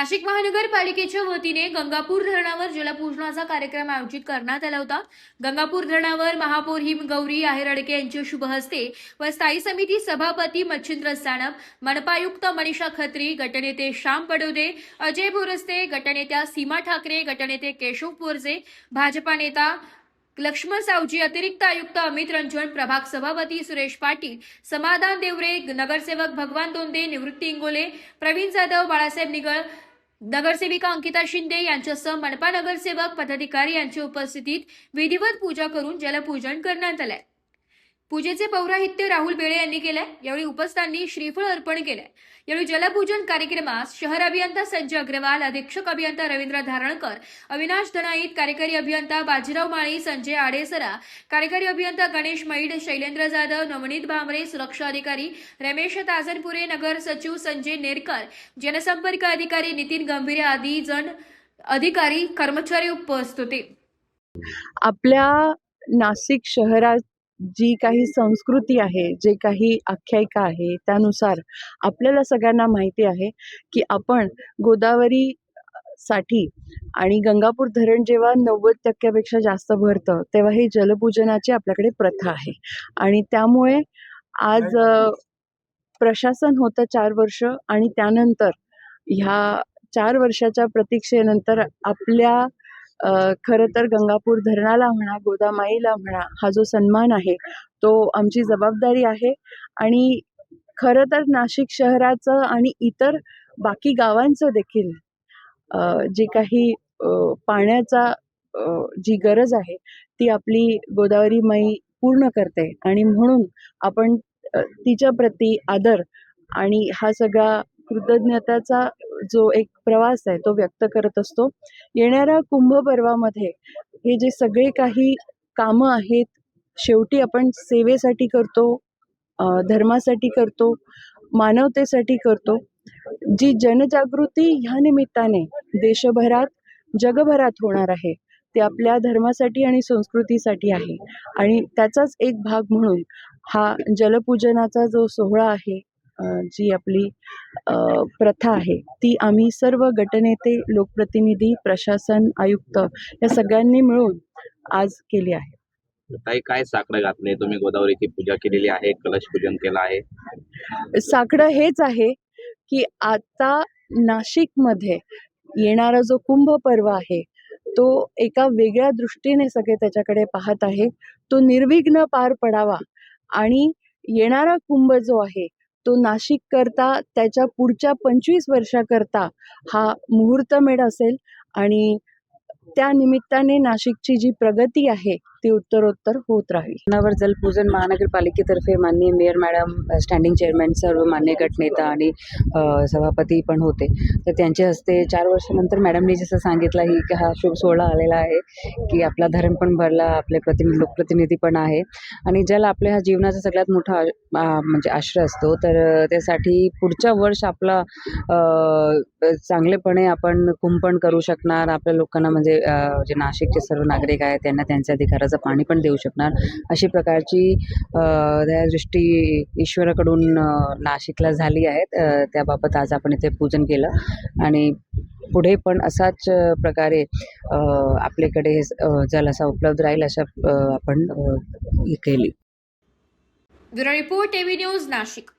नाशिक महानगरपालिकेच्या वतीने गंगापूर धरणावर जलपूजनाचा कार्यक्रम आयोजित करण्यात आला होता। गंगापूर धरणावर महापौर हिमगौरी आहेरडके यांच्या शुभ हस्ते व स्थायी समिती सभापती मच्छिंद्र सानप, मनपायुक्त मनीषा खत्री, गटनेते श्याम पडोदे, अजय बोरस्ते, गटनेत्या सीमा ठाकरे, गटनेते केशव पोरजे, भाजपा नेता लक्ष्मण सावजी, अतिरिक्त आयुक्त अमित रंजन, प्रभाग सभापती सुरेश पाटील, समाधान देवरे, नगरसेवक भगवान दोंदे, निवृत्ती इंगोले, प्रवीण जाधव, बाळासाहेब निगळ, नगरसेविका अंकिता शिंदे यांच्यासह मनपा नगरसेवक पदाधिकारी यांच्या उपस्थितीत विधिवत पूजा करून जलपूजन करण्यात आले। पूजेचे पौराहित्य राहुल बेळे यांनी केले। यावेळी उपस्थितांनी श्रीफळ अर्पण केले। यावेळी जलपूजन कार्यक्रमास शहर अभियंता संजय अग्रवाल, अधीक्षक अभियंता रवींद्र धारणकर, अविनाश धनाईत, कार्यकारी अभियंता बाजीराव माळी, संजय आडेसरा, कार्यकारी अभियंता गणेश मैड, शैलेंद्र जाधव, नवनीत भामरे, सुरक्षा अधिकारी रमेश ताजनपुरे, नगर सचिव संजय नेरकर, जनसंपर्क अधिकारी नितीन गंभीरे आदी जण अधिकारी कर्मचारी उपस्थित होते। आपल्या नाशिक शहरात जी काही संस्कृती आहे, जे काही आख्यायिका आहे, त्यानुसार आपल्याला सगळ्यांना माहिती आहे की आपण गोदावरी साठी आणि गंगापूर धरण जेव्हा 90% जास्त भरतं तेव्हा ही जलपूजनाची आपल्याकडे प्रथा आहे। आणि त्यामुळे आज प्रशासन होतं 4 वर्ष आणि त्यानंतर ह्या 4 वर्षाच्या प्रतीक्षेनंतर आपल्या खरं तर गंगापूर धरणाला म्हणा, गोदामाईला म्हणा, हा जो सन्मान आहे तो आमची जबाबदारी आहे। आणि खरं तर नाशिक शहराचं आणि इतर बाकी गावांचं देखील जे काही पाण्याचा जी गरज आहे ती आपली गोदावरी माई पूर्ण करते आणि म्हणून आपण तिच्या प्रती आदर आणि हा सगळा कृतज्ञताचा जो एक प्रवास आहे तो व्यक्त करत असतो। येणाऱ्या कुंभ पर्वामध्ये हे जे सगळे काही कामं आहेत, शेवटी आपण सेवेसाठी करतो, धर्मासाठी करतो, मानवतेसाठी करतो। जी जनजागृती ह्या निमित्ताने देशभरात, जगभरात होणार आहे ते आपल्या धर्मासाठी आणि संस्कृतीसाठी आहे। आणि त्याचाच एक भाग म्हणून हा जलपूजनाचा जो सोहळा आहे, जी आपली प्रथा आहे ती आम्ही सर्व गटनेते, लोकप्रतिनिधी, प्रशासन, आयुक्त या सगळ्यांनी मिळून आज केली आहे। काय साकडं घातले तुम्ही? गोदावरीची पूजा केलेली आहे, कलश पूजन केलं आहे। साकडं हेच आहे की आता नाशिकमध्ये येणारा जो कुंभ पर्व आहे तो एका वेगळ्या दृष्टीने सगळे त्याच्याकडे पाहत आहे। तो निर्विघ्न पार पडावा आणि येणारा कुंभ जो आहे तो नाशिक करता, त्याच्या पुढच्या 25 वर्षाकरता हा मुहूर्तमेढ असेल आणि त्या निमित्ताने नाशिकची जी प्रगती आहे ती उत्तरोत्तर होत राहील। धरणावर जलपूजन महानगरपालिकेतर्फे माननीय मेयर मॅडम, स्टँडिंग चेअरमॅन, सर्व मान्य गटनेता आणि सभापती पण होते, तर त्यांच्या हस्ते 4 वर्षानंतर मॅडमनी जसं सांगितलं की हा शुभ सोहळा आलेला आहे की आपला धरण पण भरला, आपले लोकप्रतिनिधी पण आहे आणि जल आपल्या हा जीवनाचा सगळ्यात मोठा म्हणजे आश्रय असतो। तर त्यासाठी पुढच्या वर्ष आपला चांगलेपणे आपण कुंपण करू शकणार, आपल्या लोकांना म्हणजे जे नाशिकचे सर्व नागरिक आहेत त्यांना त्यांच्या अधिकाराचं पाणी पण देऊ शकणार, अशी प्रकारची दृष्टी ईश्वराकडून नाशिकला झाली आहे। त्याबाबत आज आपण इथे पूजन केलं आणि पुढे पण असाच प्रकारे आपल्याकडे जल असा उपलब्ध राहील अशा आपण केली। Bureau report, TV news, Nashik.